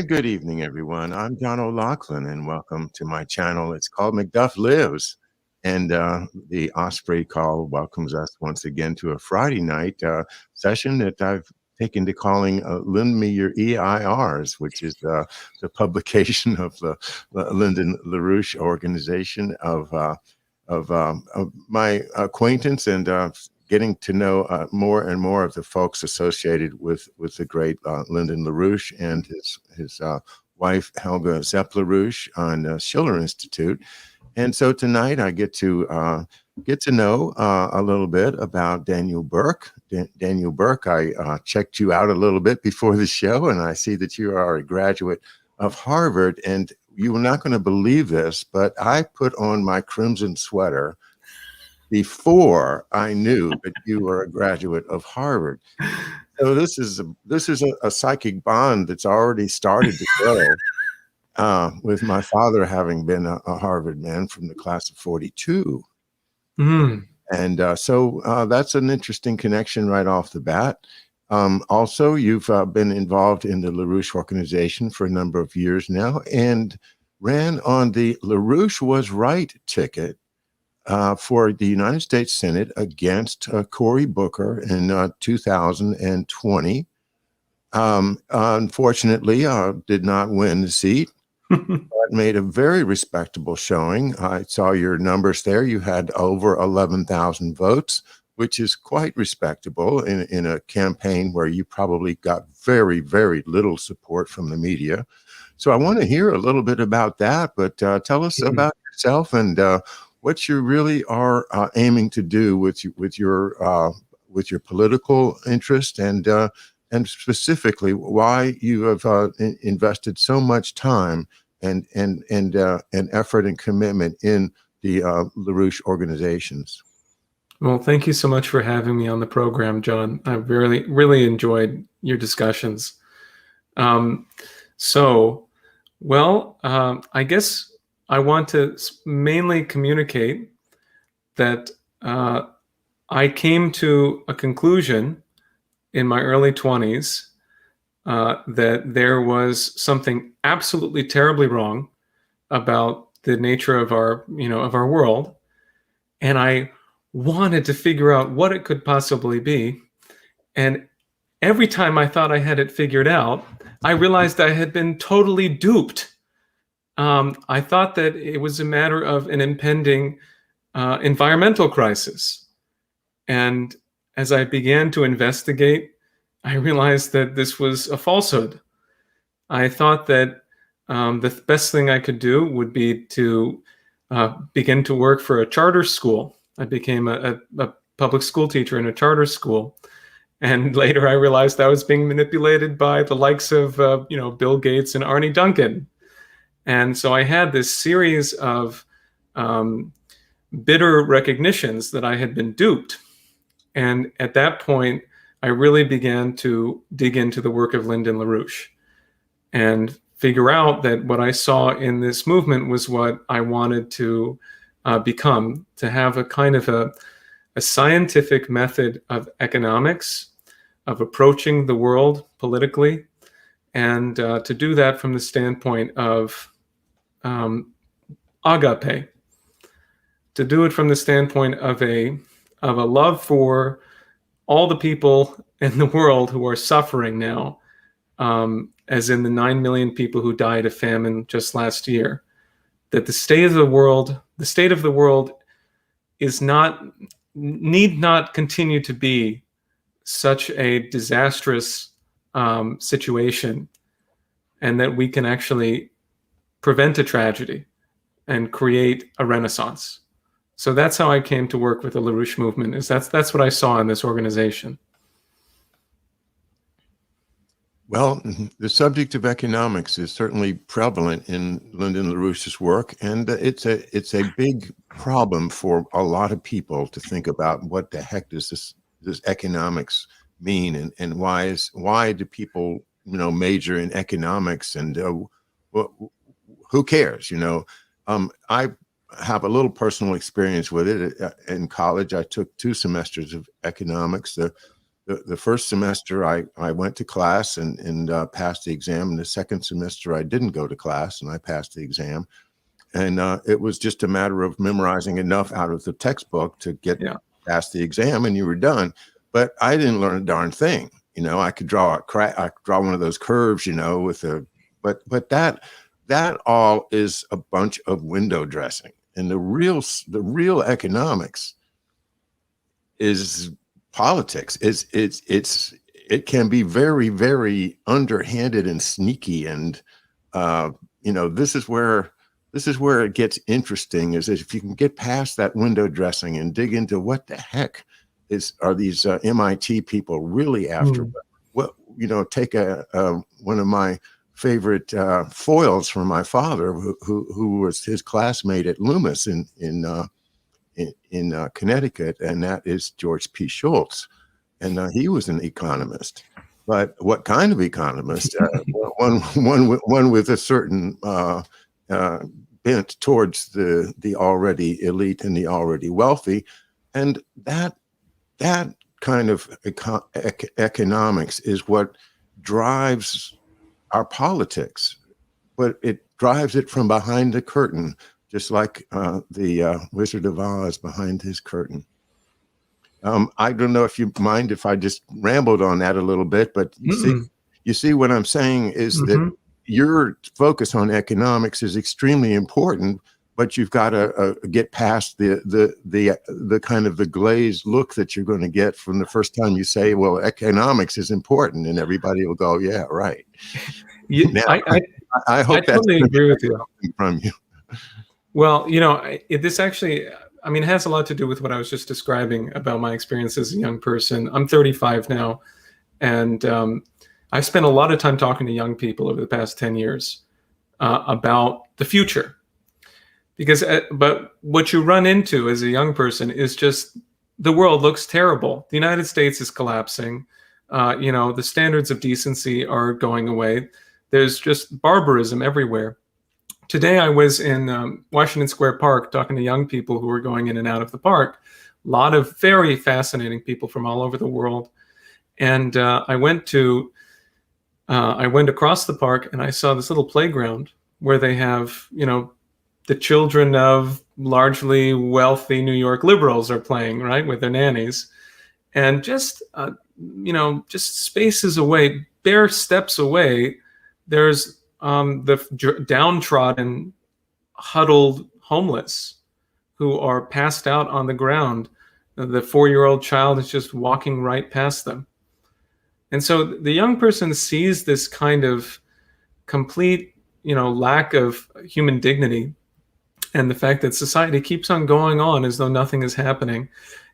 Hi, good evening, everyone. I'm John O'Loughlin, and welcome to my channel. It's called Macduff Lives, and the Osprey Call welcomes us once again to a Friday night session that I've taken to calling Lend Me Your EIRs, which is the publication of the Lyndon LaRouche organization of my acquaintance and getting to know more and more of the folks associated with the great Lyndon LaRouche and his wife Helga Zepp LaRouche on Schiller Institute. And so tonight I get to know a little bit about Daniel Burke. Daniel Burke, I checked you out a little bit before the show, and I see that you are a graduate of Harvard. And you are not going to believe this, but I put on my crimson sweater before I knew that you were a graduate of Harvard. So this is a psychic bond that's already started to grow, with my father having been a Harvard man from the class of 42. Mm. And so that's an interesting connection right off the bat. Also, you've been involved in the LaRouche organization for a number of years now and ran on the LaRouche Was Right ticket for the United States Senate against Cory Booker in 2020. Unfortunately, did not win the seat, but made a very respectable showing. I saw your numbers there. You had over 11,000 votes, which is quite respectable in a campaign where you probably got very, very little support from the media. So I want to hear a little bit about that, but tell us about yourself and what you really are aiming to do with your political interest and specifically why you have invested so much time and effort and commitment in the LaRouche organizations. Well, thank you so much for having me on the program, John. I've really enjoyed your discussions. I guess I want to mainly communicate that I came to a conclusion in my early 20s that there was something absolutely terribly wrong about the nature of our world, and I wanted to figure out what it could possibly be. And every time I thought I had it figured out, I realized I had been totally duped. I thought that it was a matter of an impending environmental crisis. And as I began to investigate, I realized that this was a falsehood. I thought that the best thing I could do would be to begin to work for a charter school. I became a public school teacher in a charter school. And later I realized I was being manipulated by the likes of Bill Gates and Arnie Duncan. And so I had this series of bitter recognitions that I had been duped. And at that point, I really began to dig into the work of Lyndon LaRouche and figure out that what I saw in this movement was what I wanted to become, to have a kind of a scientific method of economics, of approaching the world politically, and to do that from the standpoint of agape, to do it from the standpoint of a love for all the people in the world who are suffering now, as in the 9 million people who died of famine just last year. That the state of the world need not continue to be such a disastrous situation, and that we can actually prevent a tragedy and create a renaissance. So that's how I came to work with the LaRouche movement. That's what I saw in this organization. Well, the subject of economics is certainly prevalent in Lyndon LaRouche's work, and it's a big problem for a lot of people to think about what the heck does this economics mean, and why do people major in economics, and who cares? I have a little personal experience with it. In college, I took 2 semesters of economics. The the first semester I went to class and passed the exam. And the second semester I didn't go to class and I passed the exam. And it was just a matter of memorizing enough out of the textbook to get past the exam, and you were done. But I didn't learn a darn thing. You know, I could draw I could draw one of those curves, you know, with a, but that all is a bunch of window dressing. And the real economics is politics. It can be very, very underhanded and sneaky. And you know, this is where it gets interesting, is if you can get past that window dressing and dig into what the heck are these MIT people really after. What, you know, take one of my favorite foils from my father, who was his classmate at Loomis in Connecticut, and that is George P. Schultz. And he was an economist. But what kind of economist? One with a certain bent towards the already elite and the already wealthy. And that kind of economics is what drives our politics, but it drives it from behind the curtain, just like the Wizard of Oz behind his curtain. I don't know if you mind if I just rambled on that a little bit, but you see what I'm saying is that your focus on economics is extremely important, but you've got to get past the kind of the glazed look that you're going to get from the first time you say, well, economics is important, and everybody will go, yeah, right. Now, I hope I totally agree with you. From you. Well, you know, this actually, I mean, it has a lot to do with what I was just describing about my experience as a young person. I'm 35 now, and I've spent a lot of time talking to young people over the past 10 years about the future. Because, but what you run into as a young person is just the world looks terrible. The United States is collapsing. You know, the standards of decency are going away. There's just barbarism everywhere. Today I was in Washington Square Park talking to young people who were going in and out of the park. A lot of very fascinating people from all over the world. And I went across the park and I saw this little playground where they have, you know, the children of largely wealthy New York liberals are playing, right, with their nannies. And just, you know, just spaces away, bare steps away, there's the downtrodden, huddled homeless who are passed out on the ground. The 4-year-old child is just walking right past them. And so the young person sees this kind of complete, you know, lack of human dignity, and the fact that society keeps on going on as though nothing is happening.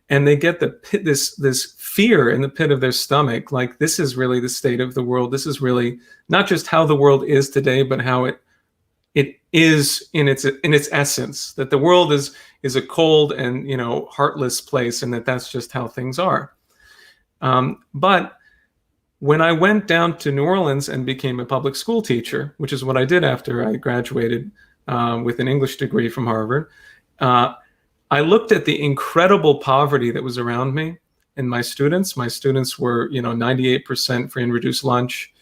And they get this fear in the pit of their stomach, like this is really the state of the world. This is really not just how the world is today, but how it is in its essence, that the world is a cold and, you know, heartless place, and that's just how things are. But when I went down to New Orleans and became a public school teacher, which is what I did after I graduated with an English degree from Harvard, I looked at the incredible poverty that was around me and my students. My students were, you know, 98% free and reduced lunch.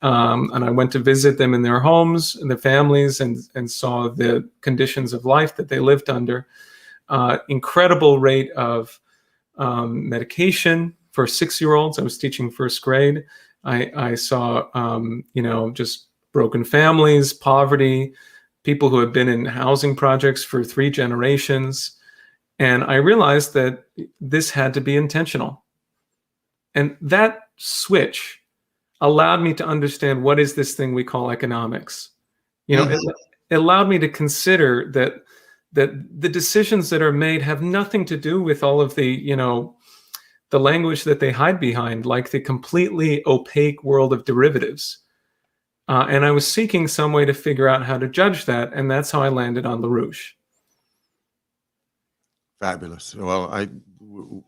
And I went to visit them in their homes and their families and saw the conditions of life that they lived under. Incredible rate of medication for 6-year-olds. I was teaching first grade. I saw, you know, just broken families, poverty, people who had been in housing projects for 3 generations. And I realized that this had to be intentional. And that switch allowed me to understand what is this thing we call economics. You know, it allowed me to consider that the decisions that are made have nothing to do with all of the, you know, the language that they hide behind, like the completely opaque world of derivatives. And I was seeking some way to figure out how to judge that, and that's how I landed on LaRouche. Fabulous. Well,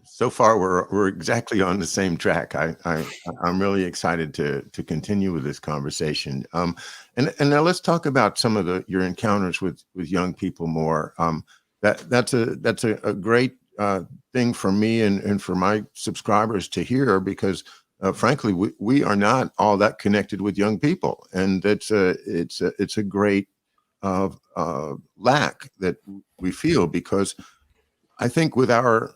so far we're exactly on the same track. I'm really excited to continue with this conversation. And now let's talk about some of your encounters with young people more. That's a great thing for me and for my subscribers to hear, because frankly, we are not all that connected with young people, and it's a great lack that we feel, because I think with our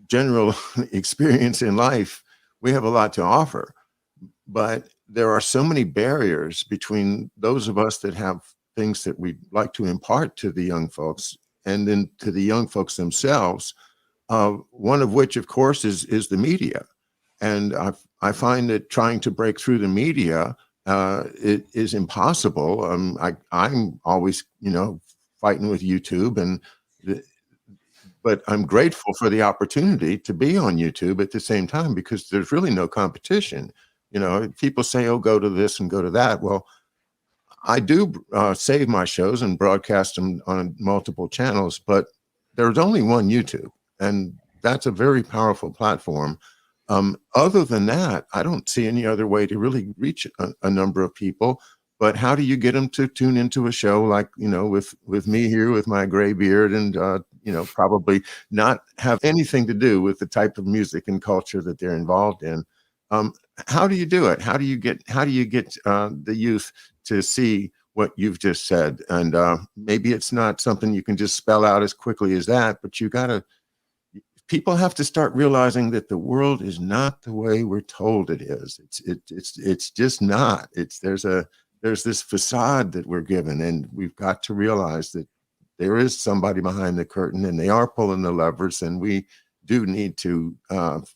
general experience in life, we have a lot to offer, but there are so many barriers between those of us that have things that we'd like to impart to the young folks and then to the young folks themselves. One of which, of course, is the media. And I find that trying to break through the media it is impossible. I'm always, fighting with YouTube, but I'm grateful for the opportunity to be on YouTube at the same time, because there's really no competition. People say, "Oh, go to this and go to that." Well, I do save my shows and broadcast them on multiple channels, but there's only one YouTube, and that's a very powerful platform. Other than that, I don't see any other way to really reach a number of people. But how do you get them to tune into a show like, with me here with my gray beard and, probably not have anything to do with the type of music and culture that they're involved in? How do you do it? How do you get the youth to see what you've just said? And maybe it's not something you can just spell out as quickly as that, but people have to start realizing that the world is not the way we're told it is. It's just not. There's this facade that we're given, and we've got to realize that there is somebody behind the curtain, and they are pulling the levers, and we do need to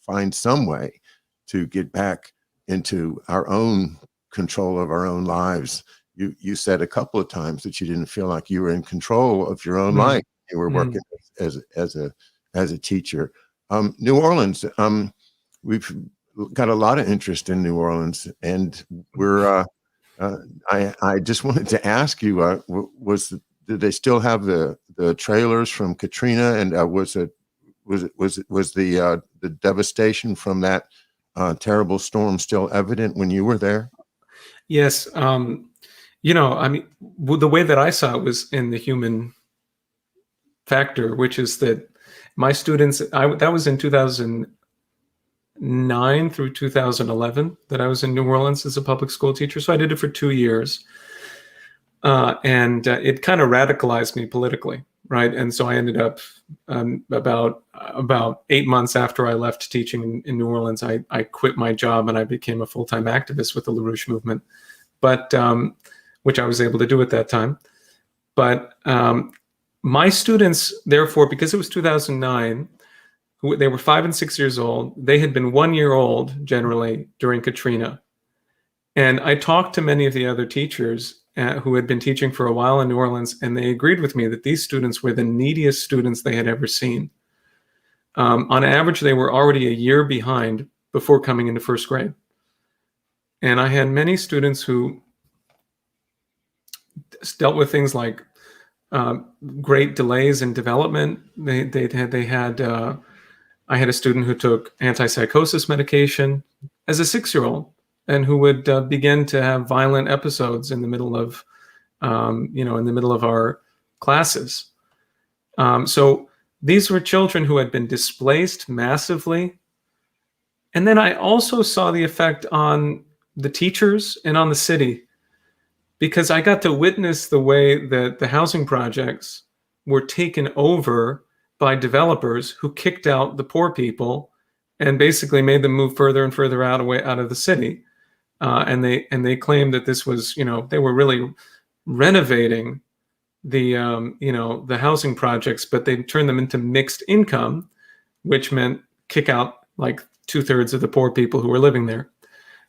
find some way to get back into our own control of our own lives. You said a couple of times that you didn't feel like you were in control of your own life. You were working as a teacher. New Orleans, we've got a lot of interest in New Orleans, and we're I just wanted to ask you, did they still have the trailers from Katrina, and was the devastation from that terrible storm still evident when you were there? Yes. The way that I saw it was in the human factor, which is that my students, that was in 2009 through 2011 that I was in New Orleans as a public school teacher. So I did it for 2 years. And it kind of radicalized me politically, right? And so I ended up about 8 months after I left teaching in New Orleans, I quit my job and I became a full-time activist with the LaRouche movement, but which I was able to do at that time. But my students, therefore, because it was 2009, they were 5 and 6 years old. They had been 1 year old generally during Katrina. And I talked to many of the other teachers who had been teaching for a while in New Orleans, and they agreed with me that these students were the neediest students they had ever seen. On average, they were already a year behind before coming into first grade. And I had many students who dealt with things like great delays in development. I had a student who took antipsychosis medication as a 6-year-old, and who would begin to have violent episodes in the middle of, our classes. So these were children who had been displaced massively. And then I also saw the effect on the teachers and on the city, because I got to witness the way that the housing projects were taken over by developers who kicked out the poor people and basically made them move further and further out of the city. And they claimed that this was, they were really renovating the housing projects, but they turned them into mixed income, which meant kick out like 2/3 of the poor people who were living there.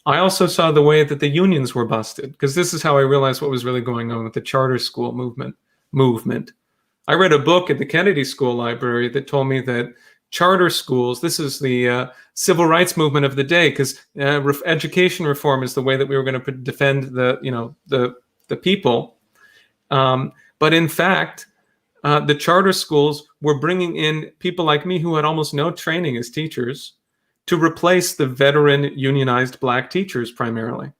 I also saw the way that the unions were busted, because this is how I realized what was really going on with the charter school movement. I read a book at the Kennedy School Library that told me that charter schools, this is the civil rights movement of the day, because education reform is the way that we were going to defend the people. But in fact, the charter schools were bringing in people like me who had almost no training as teachers to replace the veteran unionized Black teachers primarily.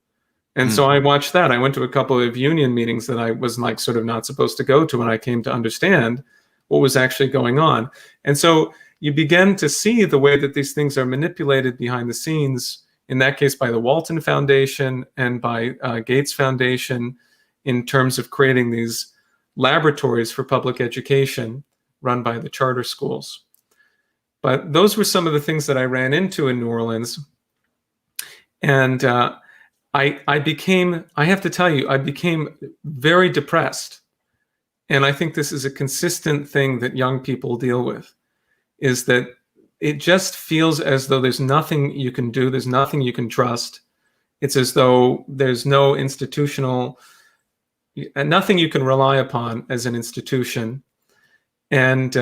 And so I watched that. I went to a couple of union meetings that I was sort of not supposed to go to, and I came to understand what was actually going on. And so, you begin to see the way that these things are manipulated behind the scenes, in that case by the Walton Foundation and by Gates Foundation, in terms of creating these laboratories for public education run by the charter schools. But those were some of the things that I ran into in New Orleans. And I became, I have to tell you, I became very depressed. And I think this is a consistent thing that young people deal with, is that it just feels as though there's nothing you can do, there's nothing you can trust. It's as though there's no institutional, nothing you can rely upon as an institution. And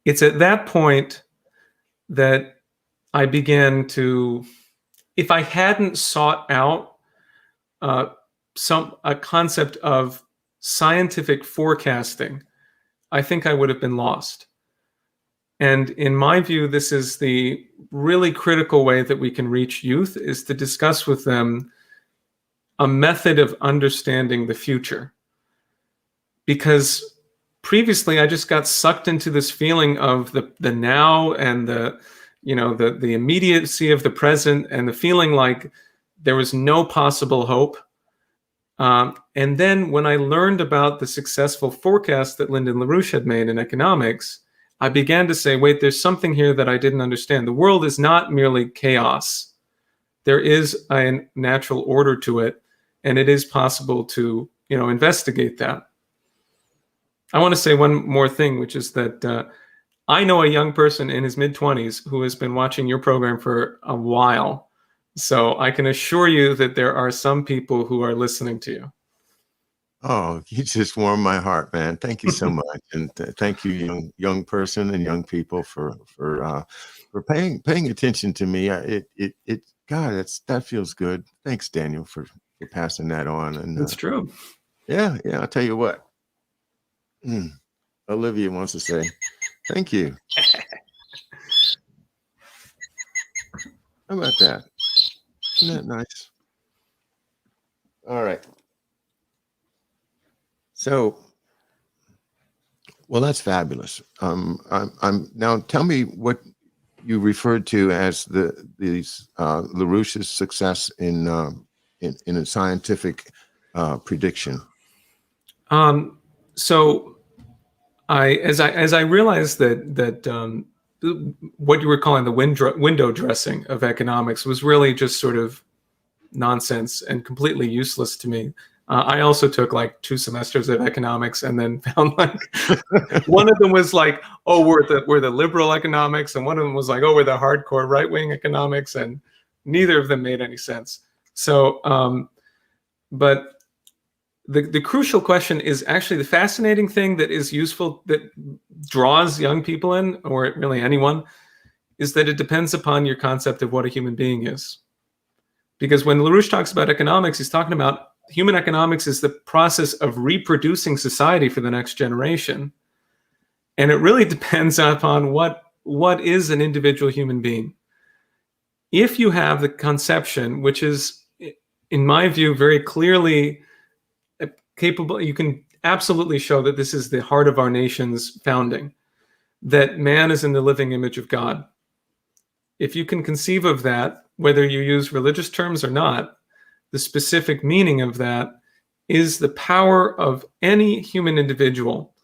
it's at that point that I began to, if I hadn't sought out a concept of scientific forecasting, I think I would have been lost. And in my view, this is the really critical way that we can reach youth, is to discuss with them a method of understanding the future. Because previously I just got sucked into this feeling of the now and the immediacy of the present, and the feeling like there was no possible hope. And then when I learned about the successful forecast that Lyndon LaRouche had made in economics, I began to say, wait, there's something here that I didn't understand. The world is not merely chaos. There is a natural order to it, and it is possible to, investigate that. I want to say one more thing, which is that I know a young person in his mid-20s who has been watching your program for a while. So I can assure you that there are some people who are listening to you. Oh, you just warmed my heart, man. Thank you so much. And thank you, young person and young people for paying attention to me. God, that feels good. Thanks, Daniel, for passing that on. And that's true. Yeah. I'll tell you what. Olivia wants to say thank you. How about that? Isn't that nice? All right. So, well, that's fabulous. I'm now. Tell me what you referred to as these LaRouche's success in a scientific prediction. So, as I realized that what you were calling the window dressing of economics was really just sort of nonsense and completely useless to me. I also took like 2 semesters of economics, and then found like one of them was like, oh, we're the liberal economics, and one of them was like, oh, we're the hardcore right-wing economics, and neither of them made any sense. So, but the crucial question is actually the fascinating thing that is useful, that draws young people in, or really anyone, is that it depends upon your concept of what a human being is. Because when LaRouche talks about economics, he's talking about human economics is the process of reproducing society for the next generation. And it really depends upon what is an individual human being. If you have the conception, which is, in my view, very clearly capable, you can absolutely show that this is the heart of our nation's founding, that man is in the living image of God. If you can conceive of that, whether you use religious terms or not, the specific meaning of that is the power of any human individual,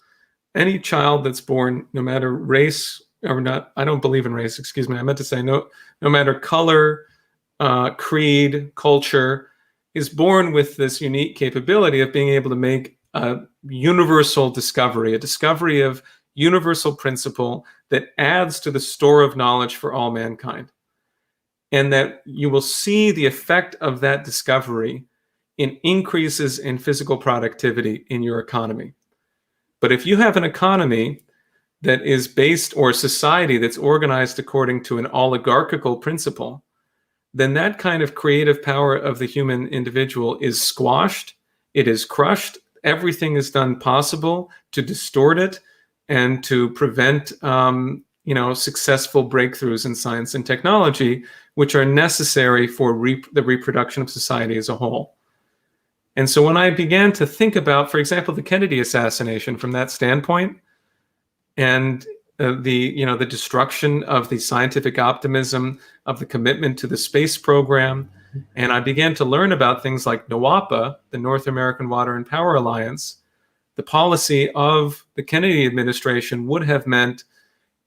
any child that's born, no matter race or not. I don't believe in race, excuse me. I meant to say no matter color, creed, culture, is born with this unique capability of being able to make a universal discovery, a discovery of universal principle that adds to the store of knowledge for all mankind. And that you will see the effect of that discovery in increases in physical productivity in your economy. But if you have an economy that is based, or society that's organized according to an oligarchical principle, then that kind of creative power of the human individual is squashed, it is crushed, everything is done possible to distort it and to prevent successful breakthroughs in science and technology, which are necessary for the reproduction of society as a whole. And so when I began to think about, for example, the Kennedy assassination from that standpoint, and the destruction of the scientific optimism, of the commitment to the space program. And I began to learn about things like NACPA, the North American Water and Power Alliance. The policy of the Kennedy administration would have meant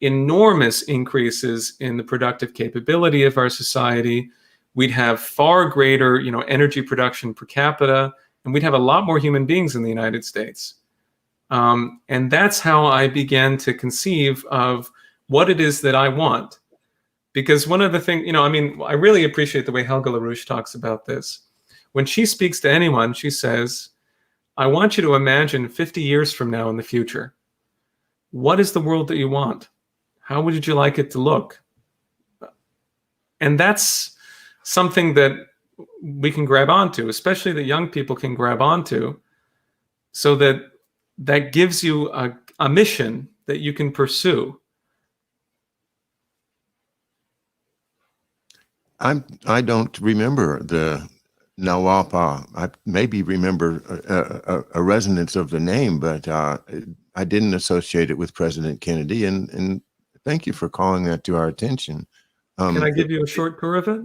enormous increases in the productive capability of our society. We'd have far greater, energy production per capita, and we'd have a lot more human beings in the United States. And that's how I began to conceive of what it is that I want. Because one of the things, I really appreciate the way Helga LaRouche talks about this. When she speaks to anyone, she says, I want you to imagine 50 years from now in the future. What is the world that you want? How would you like it to look? And that's something that we can grab onto, especially that young people can grab onto, so that gives you a mission that you can pursue. I don't remember the NACPA. I maybe remember a resonance of the name, but I didn't associate it with President Kennedy. And thank you for calling that to our attention. Can I give you a short tour of it?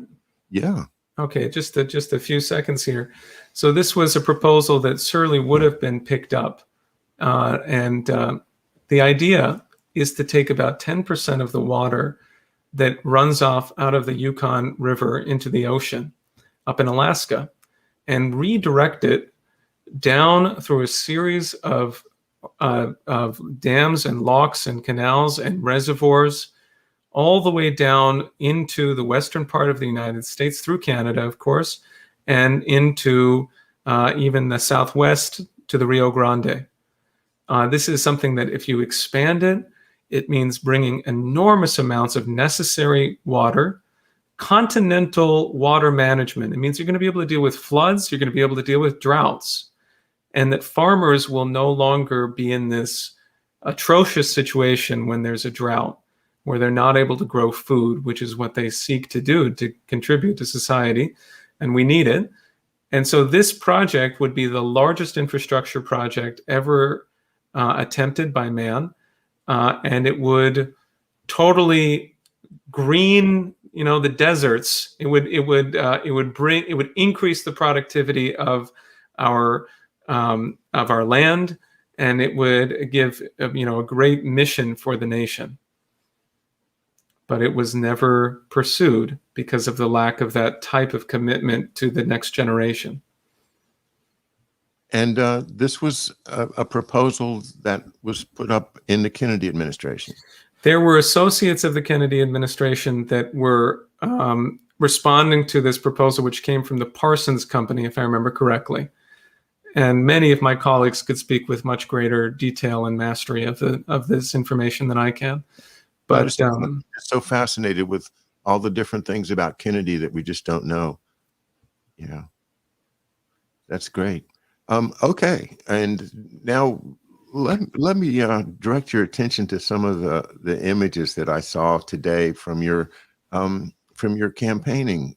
Yeah. Okay, just a few seconds here. So this was a proposal that surely would have been picked up. And the idea is to take about 10% of the water that runs off out of the Yukon River into the ocean up in Alaska and redirect it down through a series of dams and locks and canals and reservoirs all the way down into the western part of the United States, through Canada, of course, and into even the southwest to the Rio Grande. This is something that if you expand it, it means bringing enormous amounts of necessary water, continental water management. It means you're going to be able to deal with floods, you're going to be able to deal with droughts, and that farmers will no longer be in this atrocious situation when there's a drought, where they're not able to grow food, which is what they seek to do to contribute to society, and we need it. And so this project would be the largest infrastructure project ever attempted by man, and it would totally green, the deserts. It would increase the productivity of our land, and it would give a great mission for the nation. But it was never pursued because of the lack of that type of commitment to the next generation. And this was a proposal that was put up in the Kennedy administration. There were associates of the Kennedy administration that were responding to this proposal, which came from the Parsons Company, if I remember correctly. And many of my colleagues could speak with much greater detail and mastery of this information than I can. But I'm so fascinated with all the different things about Kennedy that we just don't know. Yeah, that's great. Okay, and now let me direct your attention to some of the images that I saw today from your campaigning.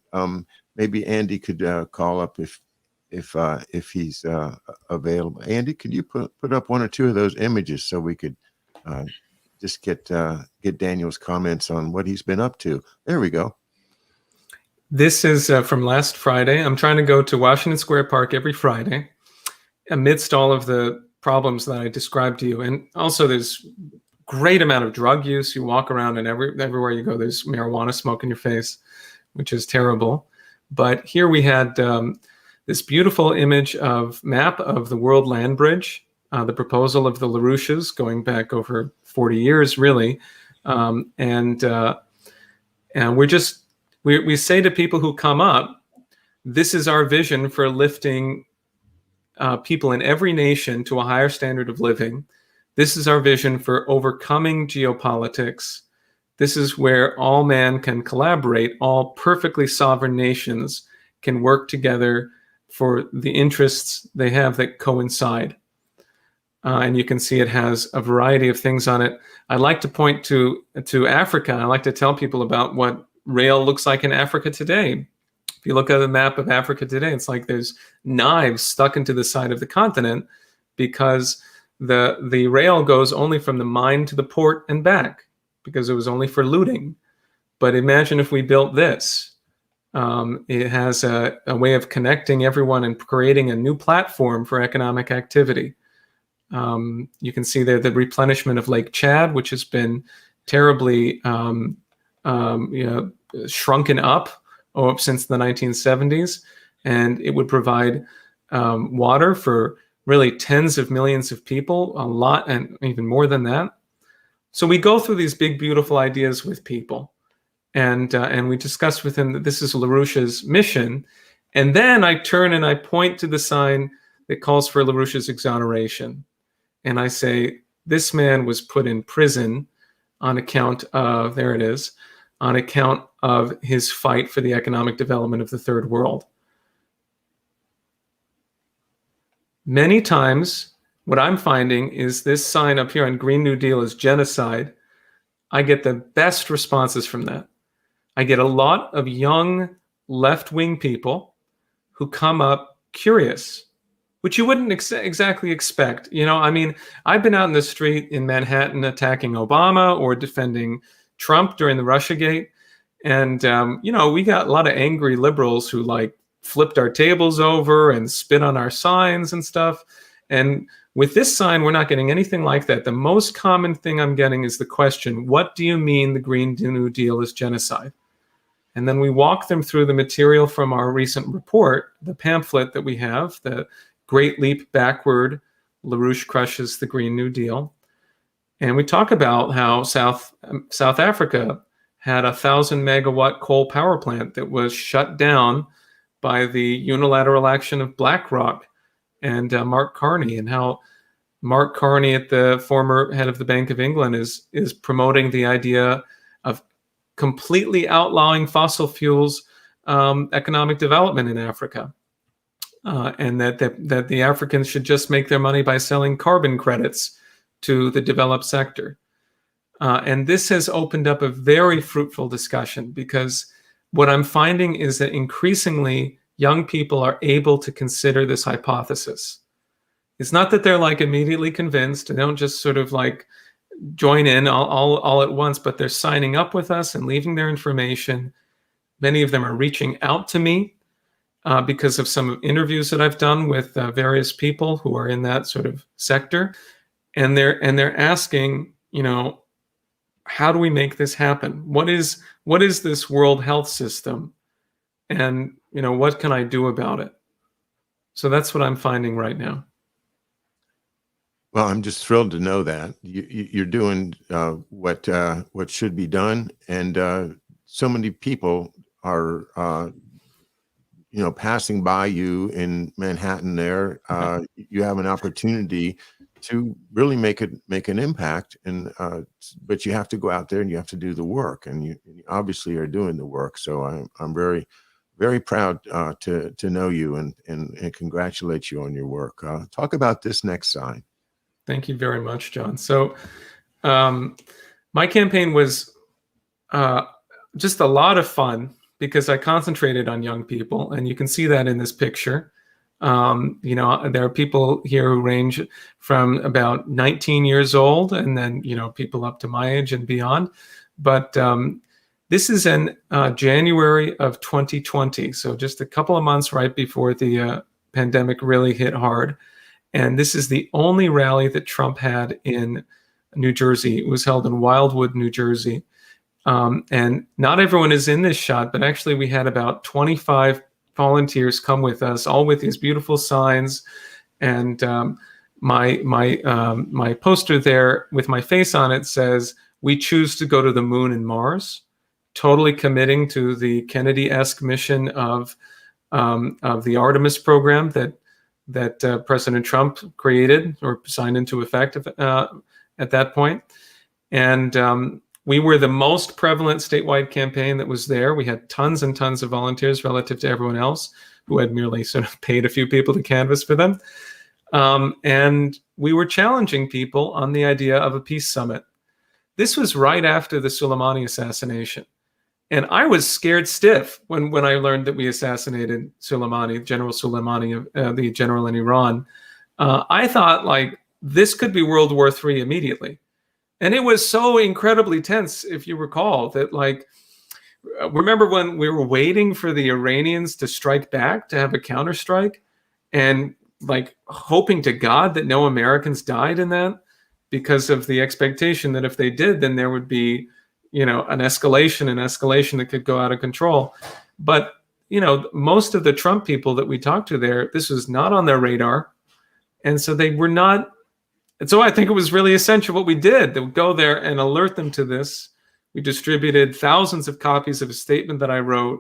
Maybe Andy could call up if he's available. Andy, could you put up one or two of those images so we could just get Daniel's comments on what he's been up to? There we go. This is from last Friday. I'm trying to go to Washington Square Park every Friday, amidst all of the problems that I described to you. And also there's great amount of drug use. You walk around and everywhere you go, there's marijuana smoke in your face, which is terrible. But here we had this beautiful map of the World Land Bridge, the proposal of the LaRouches going back over 40 years, really. And we say to people who come up, this is our vision for lifting people in every nation to a higher standard of living. This is our vision for overcoming geopolitics. This is where all man can collaborate. All perfectly sovereign nations can work together for the interests they have that coincide. And you can see it has a variety of things on it. I like to point to Africa. I like to tell people about what rail looks like in Africa today. If you look at the map of Africa today, it's like there's knives stuck into the side of the continent because the rail goes only from the mine to the port and back because it was only for looting. But imagine if we built this. It has a way of connecting everyone and creating a new platform for economic activity. You can see there the replenishment of Lake Chad, which has been terribly shrunken up since the 1970s, and it would provide water for really tens of millions of people, a lot, and even more than that. So we go through these big, beautiful ideas with people, and we discuss with them that this is LaRouche's mission, and then I turn and I point to the sign that calls for LaRouche's exoneration, and I say, this man was put in prison on account of, there it is, on account of his fight for the economic development of the third world. Many times, what I'm finding is this sign up here on Green New Deal is genocide. I get the best responses from that. I get a lot of young left-wing people who come up curious, which you wouldn't exactly expect. I mean, I've been out in the street in Manhattan attacking Obama or defending Trump during the Russiagate. And, we got a lot of angry liberals who flipped our tables over and spit on our signs and stuff. And with this sign, we're not getting anything like that. The most common thing I'm getting is the question, what do you mean the Green New Deal is genocide? And then we walk them through the material from our recent report, the pamphlet that we have, the Great Leap Backward, LaRouche Crushes the Green New Deal. And we talk about how South Africa had a 1,000 megawatt coal power plant that was shut down by the unilateral action of BlackRock and Mark Carney, and how Mark Carney, at the former head of the Bank of England, is promoting the idea of completely outlawing fossil fuels economic development in Africa. And that the Africans should just make their money by selling carbon credits to the developed sector. And this has opened up a very fruitful discussion, because what I'm finding is that increasingly young people are able to consider this hypothesis. It's not that they're immediately convinced. They don't just sort of join in all at once, but they're signing up with us and leaving their information. Many of them are reaching out to me because of some interviews that I've done with various people who are in that sort of sector, and they're asking, how do we make this happen? What is this World Health System, and what can I do about it? So that's what I'm finding right now. Well, I'm just thrilled to know that you're doing what should be done, and so many people are passing by you in Manhattan. There, you have an opportunity to really make an impact, and but you have to go out there and you have to do the work, and you obviously are doing the work. So I'm very, very proud to know you and congratulate you on your work. Talk about this next sign. Thank you very much, John. So my campaign was just a lot of fun, because I concentrated on young people, and you can see that in this picture. There are people here who range from about 19 years old, and then people up to my age and beyond. But this is in January of 2020, so just a couple of months right before the pandemic really hit hard. And this is the only rally that Trump had in New Jersey. It was held in Wildwood, New Jersey. And not everyone is in this shot, but actually we had about 25 volunteers come with us, all with these beautiful signs. And my poster there with my face on it says, "We choose to go to the moon and Mars," totally committing to the Kennedy-esque mission of the Artemis program that President Trump created or signed into effect at that point. And we were the most prevalent statewide campaign that was there. We had tons and tons of volunteers relative to everyone else who had merely sort of paid a few people to canvass for them. And we were challenging people on the idea of a peace summit. This was right after the Soleimani assassination. And I was scared stiff when I learned that we assassinated Soleimani, General Soleimani, the general in Iran. I thought, this could be World War III immediately. And it was so incredibly tense, if you recall, that like, remember when we were waiting for the Iranians to strike back, to have a counterstrike, and like hoping to God that no Americans died in that, because of the expectation that if they did, then there would be, an escalation that could go out of control. But, most of the Trump people that we talked to there, this was not on their radar. And so they were not. And so I think it was really essential what we did, to go there and alert them to this. We distributed thousands of copies of a statement that I wrote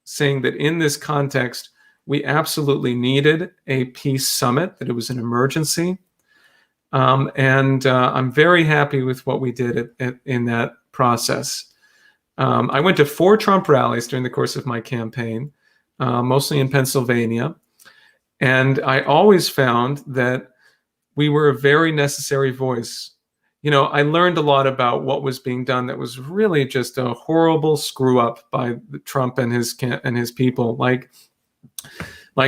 saying that in this context, we absolutely needed a peace summit, that it was an emergency. And I'm very happy with what we did in that process. I went to 4 Trump rallies during the course of my campaign, mostly in Pennsylvania. And I always found that we were a very necessary voice. I learned a lot about what was being done that was really just a horrible screw up by Trump and his people. Like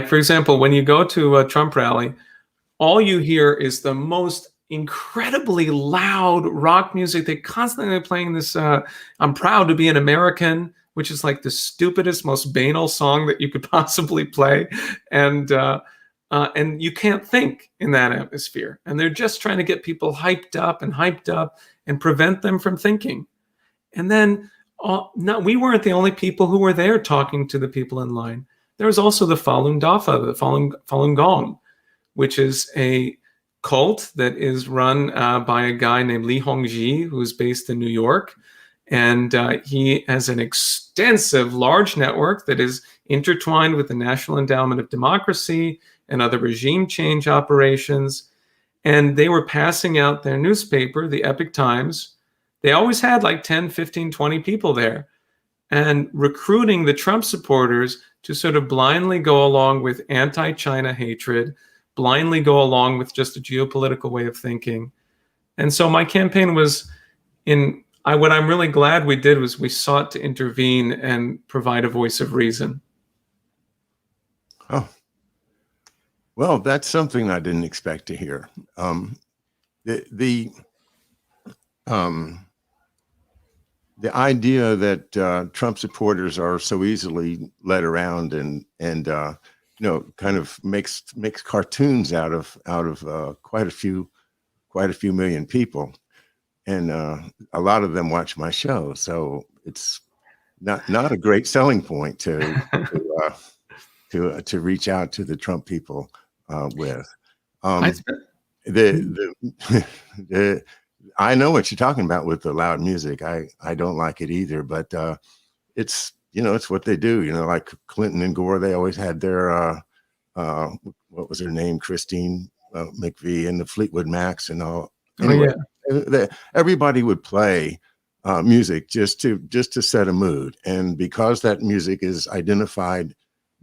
for example, when you go to a Trump rally, all you hear is the most incredibly loud rock music. They constantly playing this I'm proud to be an American, which is like the stupidest, most banal song that you could possibly play. And you can't think in that atmosphere. And they're just trying to get people hyped up and prevent them from thinking. And then we weren't the only people who were there talking to the people in line. There was also the Falun Dafa, the Falun Gong, which is a cult that is run by a guy named Li Hongji, who is based in New York. And he has an extensive, large network that is intertwined with the National Endowment of Democracy and other regime change operations. And they were passing out their newspaper, the Epoch Times. They always had like 10, 15, 20 people there, and recruiting the Trump supporters to sort of blindly go along with anti-China hatred, blindly go along with just a geopolitical way of thinking. And so my campaign was what I'm really glad we did was we sought to intervene and provide a voice of reason. Oh, well, that's something I didn't expect to hear. The idea that Trump supporters are so easily led around and kind of makes cartoons out of quite a few million people, and a lot of them watch my show, so it's not a great selling point to reach out to the Trump people with. I know what you're talking about with the loud music. I don't like it either, but it's what they do. Like Clinton and Gore, they always had their what was her name, Christine McVie, and the Fleetwood Macs and all. Anyway, everybody would play music just to set a mood, and because that music is identified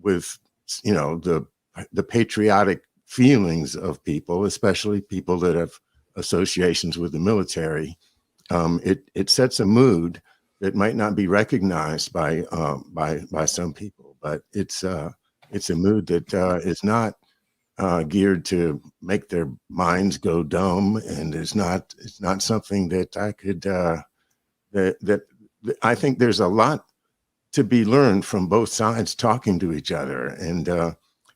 with the patriotic feelings of people, especially people that have associations with the military, it sets a mood that might not be recognized by some people, but it's a mood that is not geared to make their minds go dumb, and it's not something that I could that I think there's a lot to be learned from both sides talking to each other, and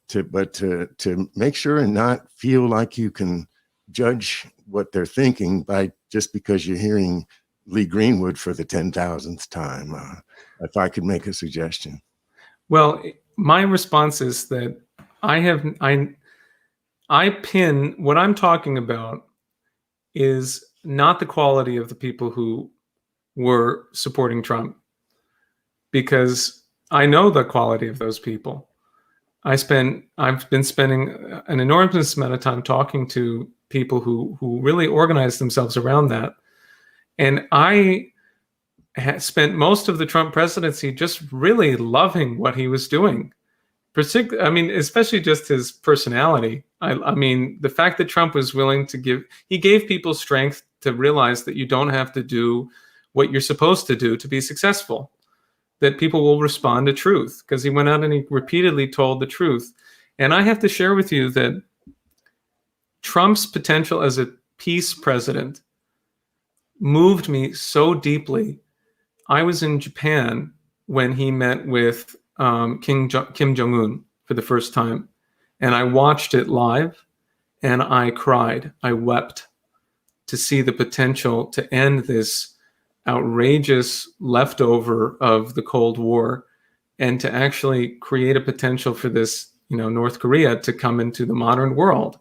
to make sure and not feel like you can judge what they're thinking by just because you're hearing Lee Greenwood for the 10,000th time. If I could make a suggestion. Well, my response is that I pin what I'm talking about is not the quality of the people who were supporting Trump, because I know the quality of those people. I've been spending an enormous amount of time talking to people who really organized themselves around that. And I had spent most of the Trump presidency just really loving what he was doing. Especially just his personality. I mean, the fact that Trump was willing to he gave people strength to realize that you don't have to do what you're supposed to do to be successful, that people will respond to truth, because he went out and he repeatedly told the truth. And I have to share with you that Trump's potential as a peace president moved me so deeply. I was in Japan when he met with Kim Jong-un for the first time, and I watched it live, and I cried. I wept to see the potential to end this outrageous leftover of the Cold War, and to actually create a potential for this, North Korea to come into the modern world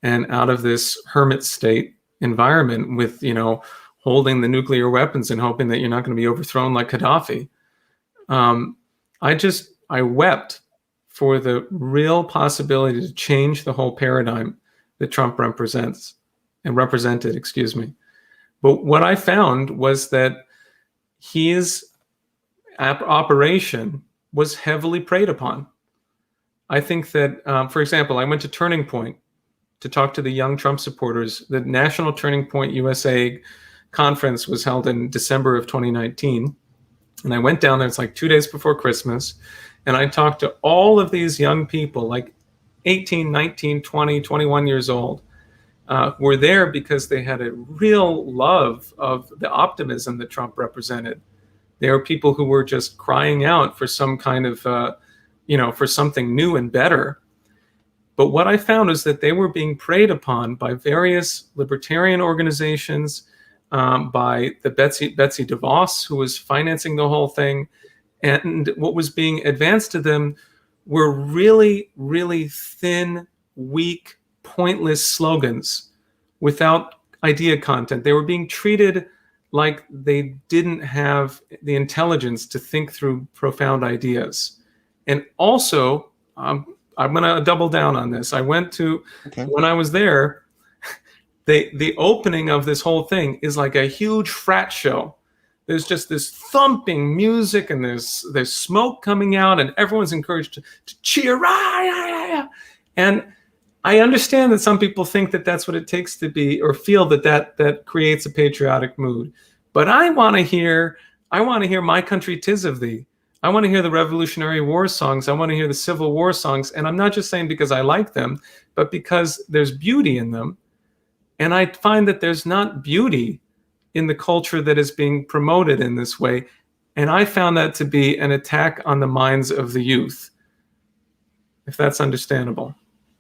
and out of this hermit state environment with, holding the nuclear weapons and hoping that you're not going to be overthrown like Gaddafi. I wept for the real possibility to change the whole paradigm that Trump represented, excuse me. But what I found was that his operation was heavily preyed upon. I think that, for example, I went to Turning Point to talk to the young Trump supporters. The National Turning Point USA conference was held in December of 2019. And I went down there, it's like 2 days before Christmas. And I talked to all of these young people, like 18, 19, 20, 21 years old, were there because they had a real love of the optimism that Trump represented. There were people who were just crying out for some kind of, for something new and better. But what I found is that they were being preyed upon by various libertarian organizations, by the Betsy DeVos, who was financing the whole thing. And what was being advanced to them were really, really thin, weak, pointless slogans without idea content. They were being treated like they didn't have the intelligence to think through profound ideas. And also, I'm going to double down on this. I went to, when I was there, the opening of this whole thing is like a huge frat show. There's just this thumping music, and there's smoke coming out, and everyone's encouraged to cheer. And I understand that some people think that that's what it takes to be, or feel that creates a patriotic mood. But I want to hear My Country 'Tis of Thee. I want to hear the Revolutionary War songs. I want to hear the Civil War songs. And I'm not just saying because I like them, but because there's beauty in them. And I find that there's not beauty in the culture that is being promoted in this way. And I found that to be an attack on the minds of the youth, if that's understandable.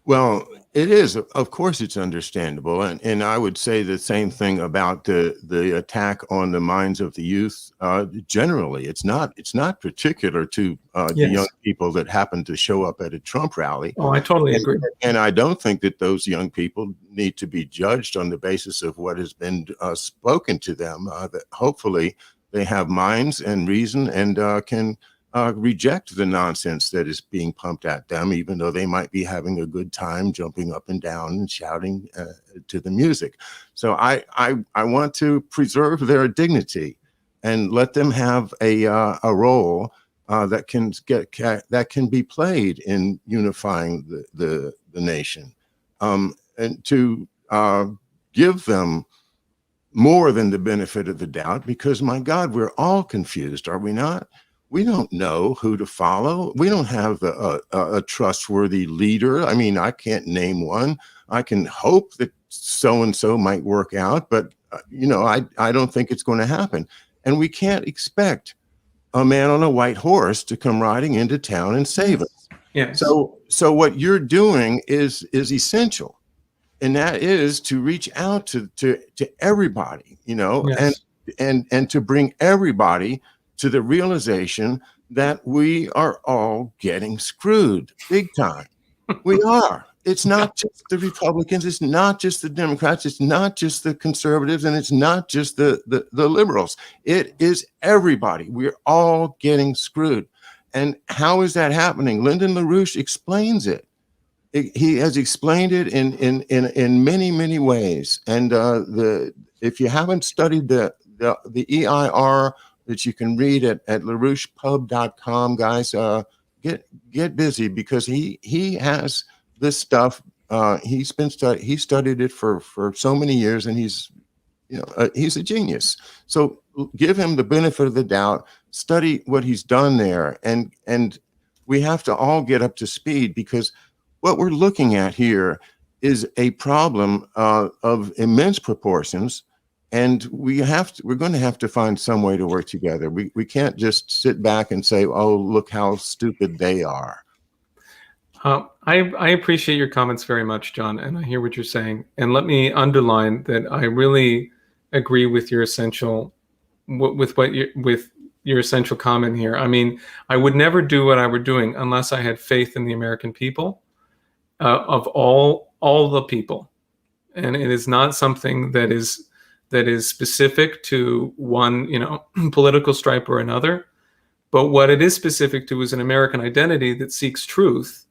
Well, it is. Of course, it's understandable. And I would say the same thing about the attack on the minds of the youth. Generally, it's not particular to the young people that happen to show up at a Trump rally. Oh, I totally agree. And I don't think that those young people need to be judged on the basis of what has been spoken to them. That hopefully they have minds and reason and can reject the nonsense that is being pumped at them, even though they might be having a good time jumping up and down and shouting to the music. So I want to preserve their dignity and let them have a role that can be played in unifying the nation, and to give them more than the benefit of the doubt, because my God, we're all confused, are we not? We don't know who to follow. We don't have a trustworthy leader. I mean, I can't name one. I can hope that so-and-so might work out, but I don't think it's going to happen. And we can't expect a man on a white horse to come riding into town and save us. Yes. So what you're doing is essential, and that is to reach out to everybody, Yes. and to bring everybody to the realization that we are all getting screwed big time. We are. It's not just the Republicans. It's not just the Democrats. It's not just the conservatives, and it's not just the liberals. It is everybody. We're all getting screwed. And how is that happening? Lyndon LaRouche explains it. He has explained it in many, many ways. And if you haven't studied the EIR that you can read at LaRouchePub.com, guys, get busy, because he has this stuff. He studied it for so many years, and he's a genius. So give him the benefit of the doubt. Study what he's done there, and we have to all get up to speed, because what we're looking at here is a problem of immense proportions. And we're going to have to find some way to work together. We can't just sit back and say, oh, look how stupid they are. I appreciate your comments very much, John, and I hear what you're saying. And let me underline that I really agree with your essential comment here. I mean, I would never do what I were doing unless I had faith in the American people, of all the people, and it is not something that is specific to one, political stripe or another. But what it is specific to is an American identity that seeks truth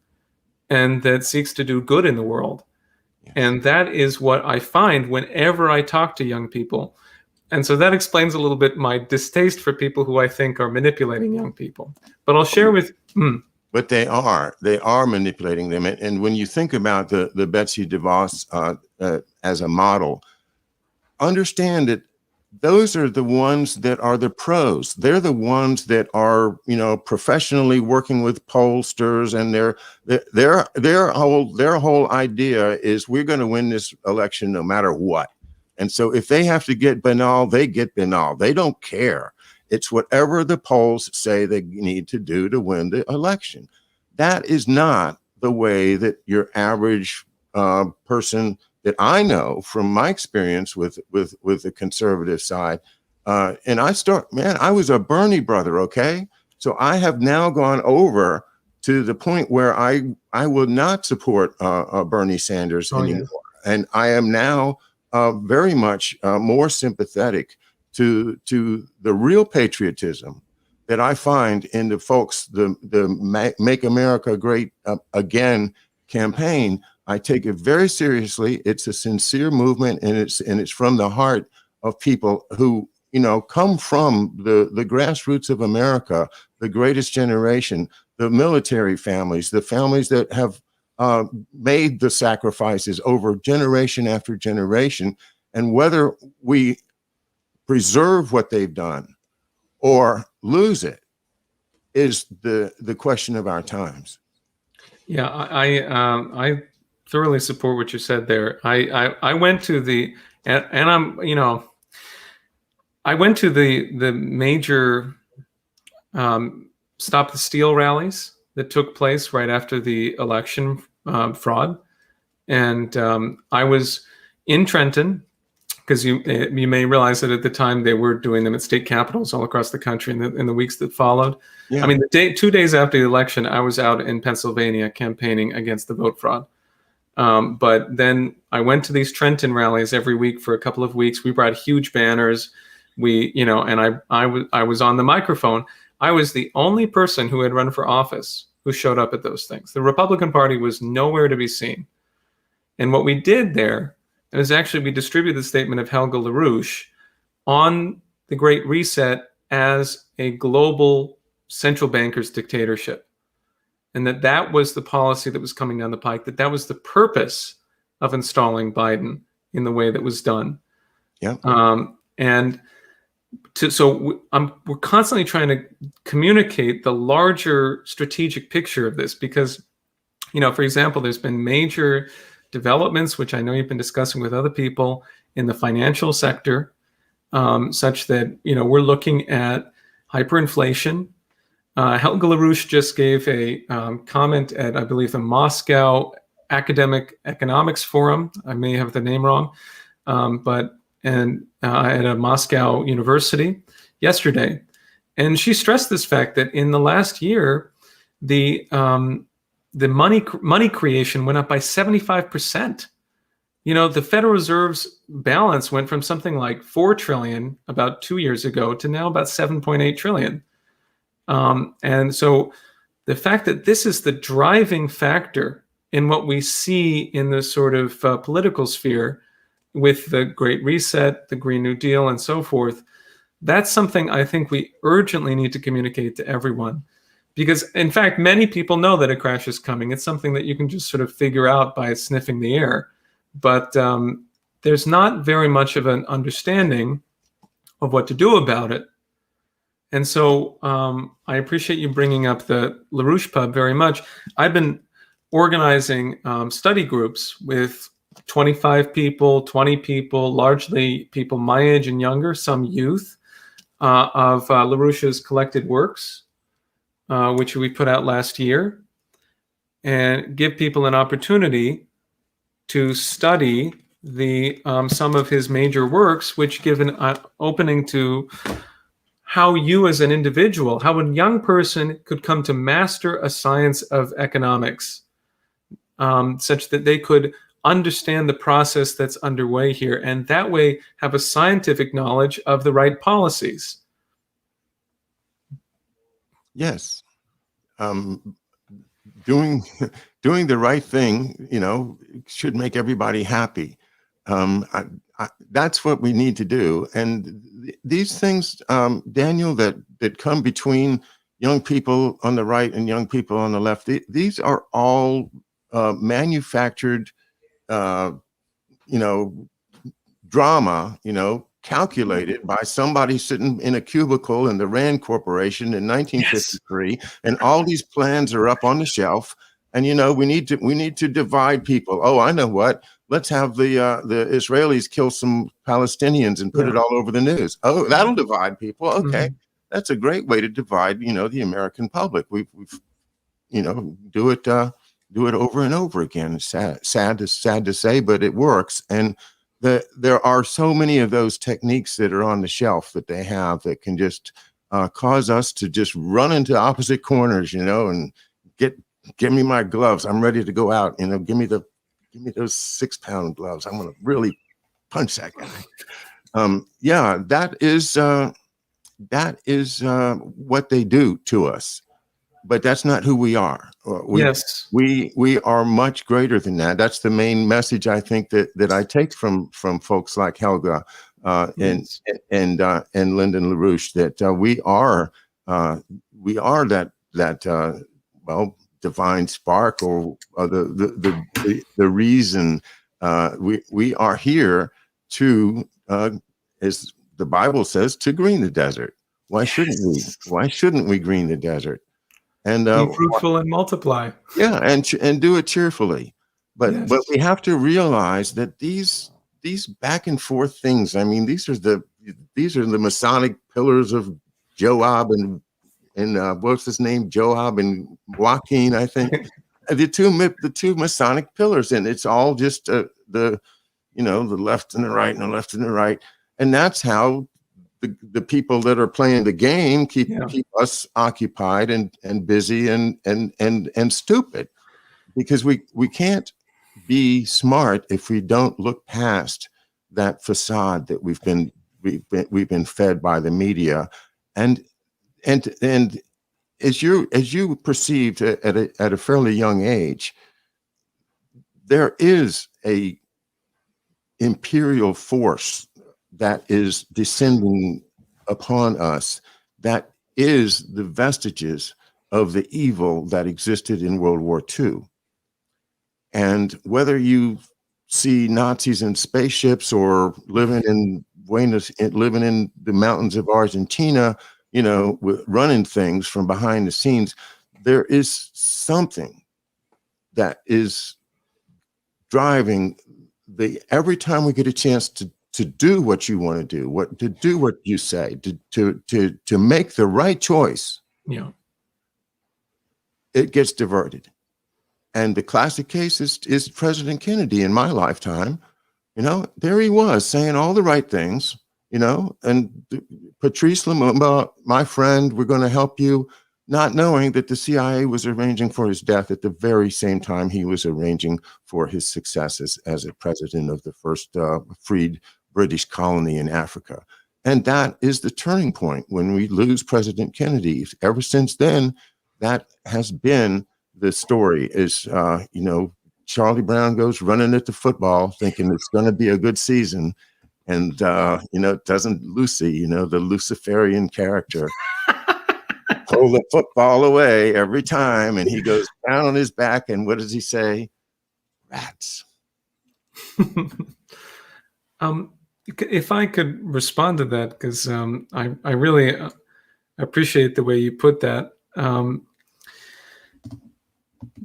and that seeks to do good in the world. Yes. And that is what I find whenever I talk to young people. And so that explains a little bit my distaste for people who I think are manipulating young people. But I'll share with... But they are manipulating them. And when you think about the Betsy DeVos as a model, understand that those are the ones that are the pros. They're the ones that are, professionally working with pollsters, and their whole idea is we're going to win this election no matter what. And so if they have to get banal, they get banal. They don't care. It's whatever the polls say they need to do to win the election. That is not the way that your average person that I know from my experience with the conservative side. And I was a Bernie brother, okay? So I have now gone over to the point where I will not support Bernie Sanders anymore. Yeah. And I am now very much more sympathetic to the real patriotism that I find in the folks, the Make America Great Again campaign. I take it very seriously. It's a sincere movement, and it's from the heart of people who, come from the grassroots of America, the greatest generation, the military families, the families that have made the sacrifices over generation after generation. And whether we preserve what they've done or lose it is the question of our times. Yeah, I thoroughly support what you said there. I went to the I went to the major Stop the Steal rallies that took place right after the election fraud, and I was in Trenton, because you may realize that at the time they were doing them at state capitals all across the country in the weeks that followed. Yeah. I mean, 2 days after the election, I was out in Pennsylvania campaigning against the vote fraud. But then I went to these Trenton rallies every week for a couple of weeks. We brought huge banners. And I was on the microphone. I was the only person who had run for office who showed up at those things. The Republican Party was nowhere to be seen. And what we did there is actually we distributed the statement of Helga LaRouche on the Great Reset as a global central banker's dictatorship. And that was the policy that was coming down the pike, that was the purpose of installing Biden in the way that was done. Yeah. We're constantly trying to communicate the larger strategic picture of this because, for example, there's been major developments, which I know you've been discussing with other people in the financial sector, such that, we're looking at hyperinflation. Helga LaRouche just gave a comment at, I believe, the Moscow Academic Economics Forum. I may have the name wrong, at a Moscow university yesterday. And she stressed this fact that in the last year, the money creation went up by 75%. The Federal Reserve's balance went from something like 4 trillion about 2 years ago to now about 7.8 trillion. And so the fact that this is the driving factor in what we see in the sort of political sphere with the Great Reset, the Green New Deal, and so forth, that's something I think we urgently need to communicate to everyone. Because, in fact, many people know that a crash is coming. It's something that you can just sort of figure out by sniffing the air. But there's not very much of an understanding of what to do about it. And so I appreciate you bringing up the LaRouche Pub very much. I've been organizing study groups with 25 people, 20 people, largely people my age and younger, some youth, of LaRouche's collected works, which we put out last year, and give people an opportunity to study some of his major works, which give an opening to how you as an individual, how a young person could come to master a science of economics, such that they could understand the process that's underway here, and that way have a scientific knowledge of the right policies. Yes. Doing the right thing, should make everybody happy. That's what we need to do. And these things, Daniel, that come between young people on the right and young people on the left, these are all manufactured, drama, calculated by somebody sitting in a cubicle in the Rand Corporation in 1953. Yes. And all these plans are up on the shelf. And, we need to divide people. Oh, I know what. Let's have the Israelis kill some Palestinians and put it all over the news. Oh, that'll divide people. Okay. That's a great way to divide, the American public. We've do it over and over again. It's sad to say, but it works. And there are so many of those techniques that are on the shelf that they have that can just cause us to just run into opposite corners, and give me my gloves. I'm ready to go out. Give me those 6-pound gloves. I'm going to really punch that guy. That is what they do to us. But that's not who we are. We are much greater than that. That's the main message I think that I take from folks like Helga and Lyndon LaRouche, that we are that divine spark, or the reason we are here to, as the Bible says, to green the desert. Why shouldn't we? Why shouldn't we green the desert? And be fruitful and multiply. Yeah, and do it cheerfully. But we have to realize that these back and forth things. I mean, these are the Masonic pillars of Joab and what's his name, Joab and Joaquin, I think. the two Masonic pillars, and it's all just the left and the right and the left and the right, and that's how the people that are playing the game keep us occupied and busy and stupid, because we can't be smart if we don't look past that facade that we've been fed by the media, and as you perceived at a fairly young age, there is a imperial force that is descending upon us, that is the vestiges of the evil that existed in World War II. And whether you see Nazis in spaceships or living in the mountains of Argentina, running things from behind the scenes, there is something that is driving every time we get a chance to do what you want to do, what you say, to make the right choice. Yeah. It gets diverted. And the classic case is President Kennedy in my lifetime. There he was saying all the right things, and Patrice Lumumba, my friend, we're going to help you, not knowing that the CIA was arranging for his death at the very same time he was arranging for his success as a president of the first freed British colony in Africa. And that is the turning point when we lose President Kennedy. Ever since then, that has been the story, is, Charlie Brown goes running at the football thinking it's going to be a good season. And, doesn't Lucy, the Luciferian character, pull the football away every time. And he goes down on his back. And what does he say? Rats. If I could respond to that, because I really appreciate the way you put that.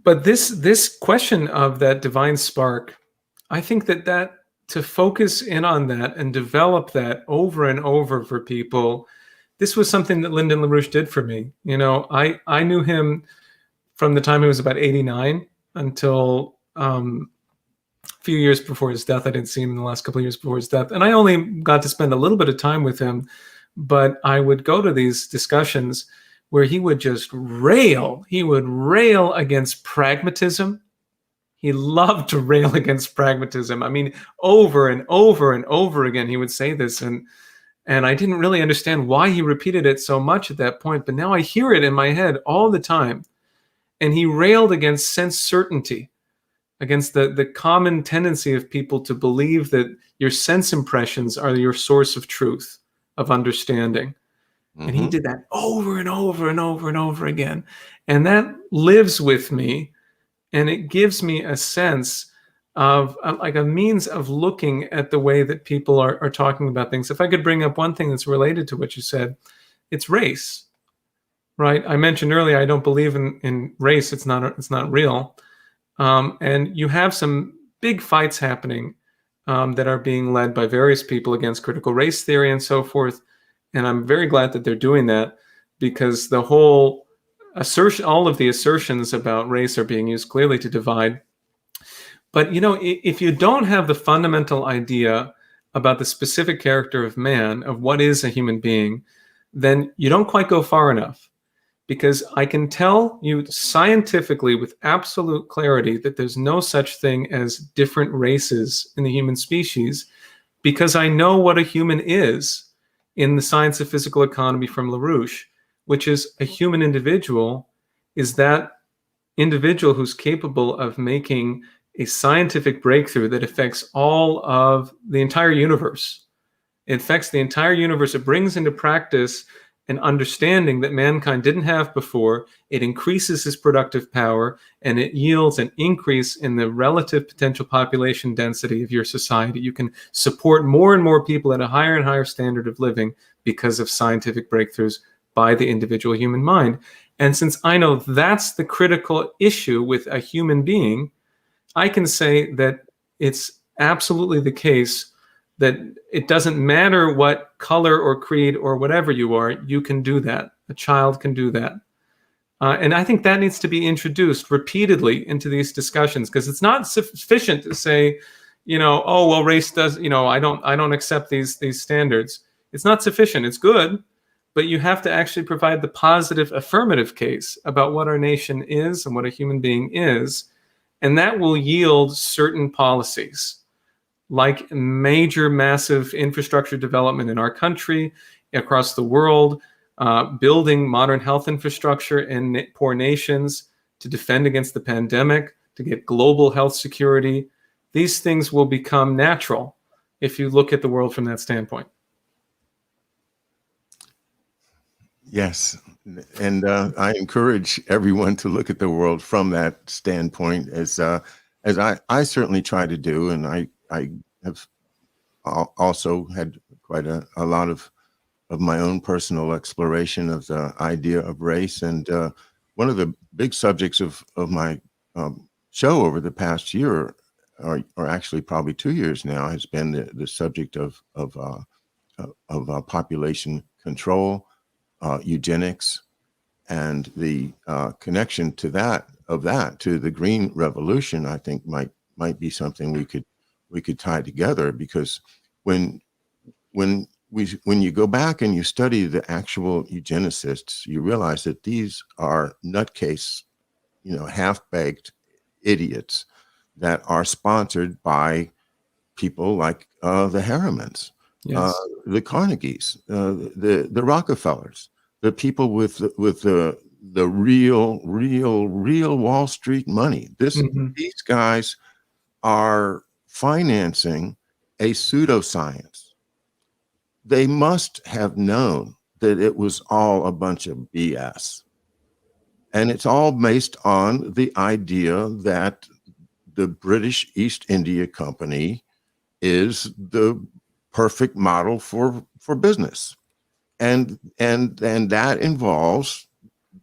But this question of that divine spark, I think that to focus in on that and develop that over and over for people, this was something that Lyndon LaRouche did for me. I knew him from the time he was about 89 until a few years before his death. I didn't see him in the last couple of years before his death. And I only got to spend a little bit of time with him, but I would go to these discussions where he would just rail. He would rail against pragmatism. He loved to rail against pragmatism. I mean, over and over and over again, he would say this. And I didn't really understand why he repeated it so much at that point, but now I hear it in my head all the time. And he railed against sense certainty, against the common tendency of people to believe that your sense impressions are your source of truth, of understanding. And he did that over and over and over and over again. And that lives with me. And it gives me a sense of like a means of looking at the way that people are talking about things. If I could bring up one thing that's related to what you said, it's race, right? I mentioned earlier, I don't believe in race. It's not real. And you have some big fights happening that are being led by various people against critical race theory and so forth. And I'm very glad that they're doing that, because the whole assertion, all of the assertions about race are being used clearly to divide. But, if you don't have the fundamental idea about the specific character of man, of what is a human being, then you don't quite go far enough. Because I can tell you scientifically with absolute clarity that there's no such thing as different races in the human species, because I know what a human is in the Science of Physical Economy from LaRouche, which is a human individual is that individual who's capable of making a scientific breakthrough that affects all of the entire universe. It affects the entire universe. It brings into practice an understanding that mankind didn't have before. It increases its productive power, and it yields an increase in the relative potential population density of your society. You can support more and more people at a higher and higher standard of living because of scientific breakthroughs by the individual human mind. And since I know that's the critical issue with a human being, I can say that it's absolutely the case that it doesn't matter what color or creed or whatever you are, you can do that. A child can do that. And I think that needs to be introduced repeatedly into these discussions, because it's not sufficient to say, oh, well, race does, I don't accept these standards. It's not sufficient. It's good, but you have to actually provide the positive affirmative case about what our nation is and what a human being is. And that will yield certain policies, like major, massive infrastructure development in our country, across the world, building modern health infrastructure in poor nations to defend against the pandemic, to get global health security. These things will become natural if you look at the world from that standpoint. Yes. And I encourage everyone to look at the world from that standpoint, as I certainly try to do. And I have also had quite a lot of my own personal exploration of the idea of race. And one of the big subjects of my show over the past year, or actually probably 2 years now, has been the subject of population control, eugenics, and the connection to that to the Green Revolution. I think might be something we could tie together, because when you go back and you study the actual eugenicists, you realize that these are nutcase, half-baked idiots that are sponsored by people like the Harrimans, Yes. the Carnegies, the Rockefellers, the people with the real Wall Street money. These guys are financing a pseudoscience. They must have known that it was all a bunch of BS. And it's all based on the idea that the British East India Company is the perfect model for business. And that involves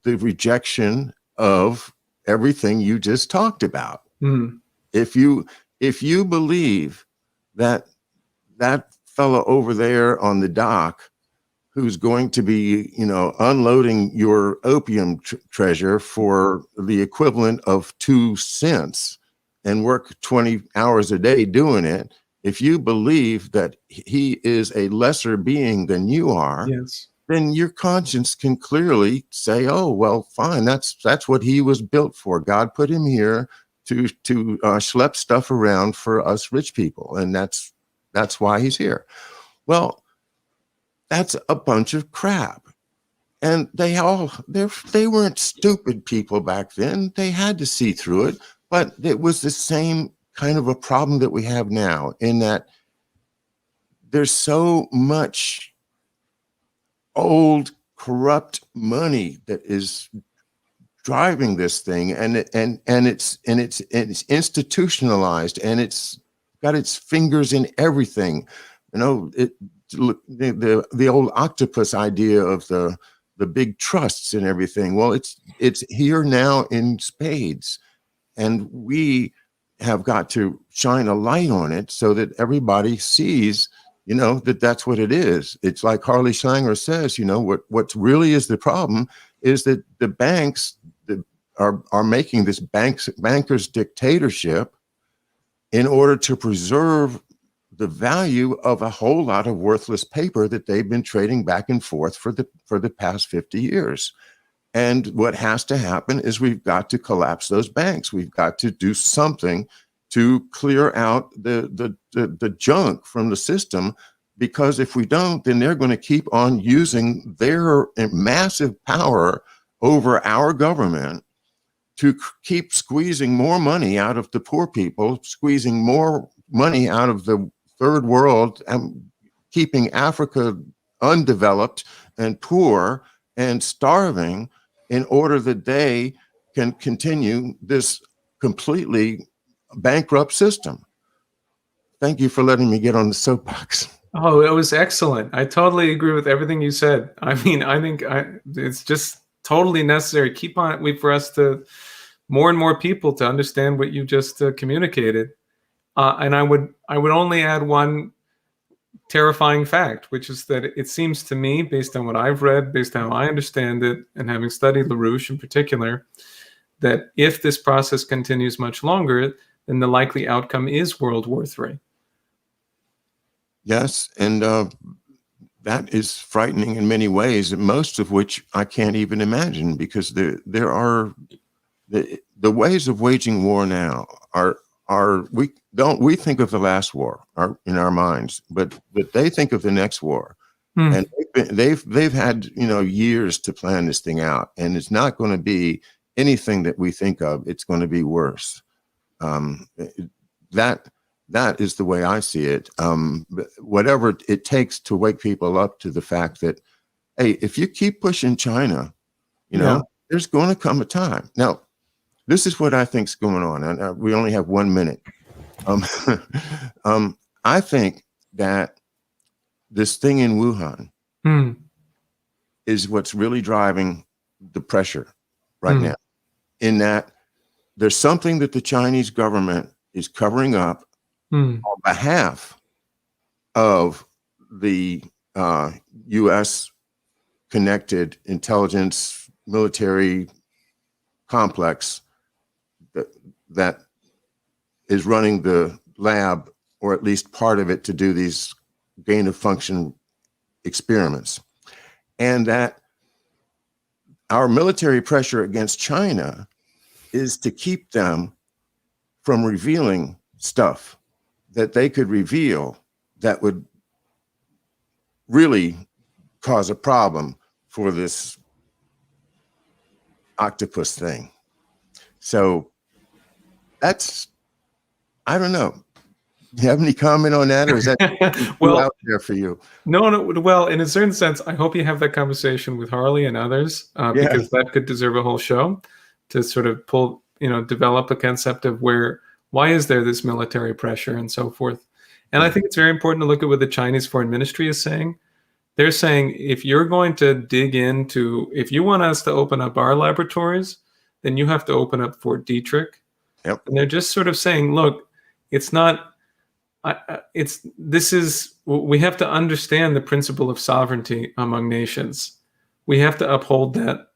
the rejection of everything you just talked about. Mm. If you believe that that fellow over there on the dock who's going to be, unloading your opium treasure for the equivalent of 2 cents and work 20 hours a day doing it, if you believe that he is a lesser being than you are, Yes. then your conscience can clearly say, oh, well, fine, that's what he was built for. God put him here to schlep stuff around for us rich people, and that's why he's here. Well, that's a bunch of crap. And they weren't stupid people back then. They had to see through it, but it was the same kind of a problem that we have now, in that there's so much old corrupt money that is driving this thing, and it's institutionalized, and it's got its fingers in everything. The old octopus idea of the big trusts and everything. Well, it's here now in spades, and we have got to shine a light on it so that everybody sees, that's what it is. It's like Harley Schlanger says, what really is the problem is that the banks are making this bankers dictatorship in order to preserve the value of a whole lot of worthless paper that they've been trading back and forth for the past 50 years. And what has to happen is we've got to collapse those banks. We've got to do something to clear out the junk from the system, because if we don't, then they're going to keep on using their massive power over our government to keep squeezing more money out of the poor people, squeezing more money out of the third world, and keeping Africa undeveloped and poor and starving, in order that they can continue this completely bankrupt system. Thank you for letting me get on the soapbox. Oh, it was excellent. I totally agree with everything you said. I mean, I think it's just totally necessary. Keep on it for us to more and more people to understand what you just communicated. And I would only add one terrifying fact, which is that it seems to me, based on what I've read, based on how I understand it, and having studied LaRouche in particular, that if this process continues much longer, then the likely outcome is World War III. Yes, and that is frightening in many ways, most of which I can't even imagine, because there are the ways of waging war now we think of the last war in our minds, but they think of the next war. And they've had years to plan this thing out, and it's not going to be anything that we think of. It's going to be worse. That is the way I see it. Whatever it takes to wake people up to the fact that, hey, if you keep pushing China, there's going to come a time. Now, this is what I think's going on, and we only have 1 minute. I think that this thing in Wuhan is what's really driving the pressure right now, in that there's something that the Chinese government is covering up on behalf of the U.S. connected intelligence military complex that is running the lab, or at least part of it, to do these gain of function experiments. And that our military pressure against China is to keep them from revealing stuff that they could reveal that would really cause a problem for this octopus thing. So that's, I don't know. Do you have any comment on that, or is that well out there for you? No. Well, in a certain sense, I hope you have that conversation with Harley and others, because that could deserve a whole show to sort of develop a concept of why is there this military pressure and so forth. And I think it's very important to look at what the Chinese Foreign Ministry is saying. They're saying, if you're going to dig into, if you want us to open up our laboratories, then you have to open up Fort Detrick. Yep. And they're just sort of saying, look, it's not, we have to understand the principle of sovereignty among nations. We have to uphold that.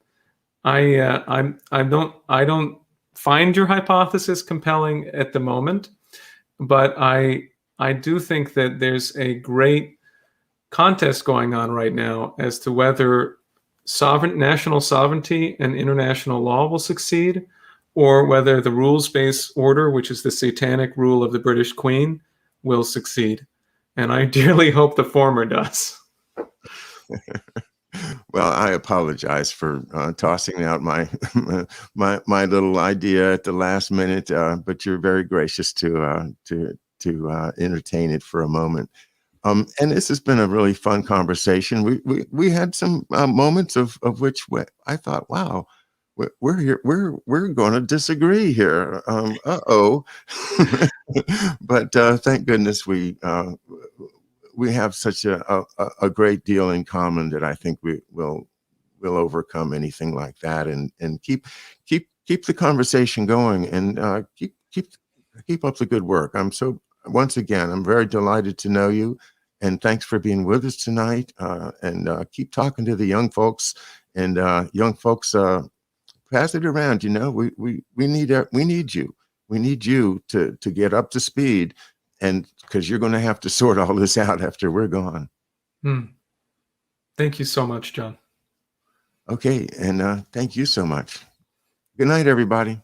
I don't find your hypothesis compelling at the moment, but I do think that there's a great contest going on right now as to whether national sovereignty and international law will succeed, or whether the rules-based order, which is the satanic rule of the British Queen, will succeed. And I dearly hope the former does. Well, I apologize for tossing out my my little idea at the last minute, but you're very gracious to entertain it for a moment. And this has been a really fun conversation. We had some moments of which I thought, wow, we're here, we're going to disagree here. But thank goodness we have such a great deal in common that I think we will overcome anything like that, and keep the conversation going, and keep up the good work. Once again, I'm very delighted to know you, and thanks for being with us tonight. And keep talking to the young folks, and young folks, pass it around. You know, we need you. We need you to get up to speed, and because you're going to have to sort all this out after we're gone. Thank you so much, John. Okay, and thank you so much. Good night, everybody.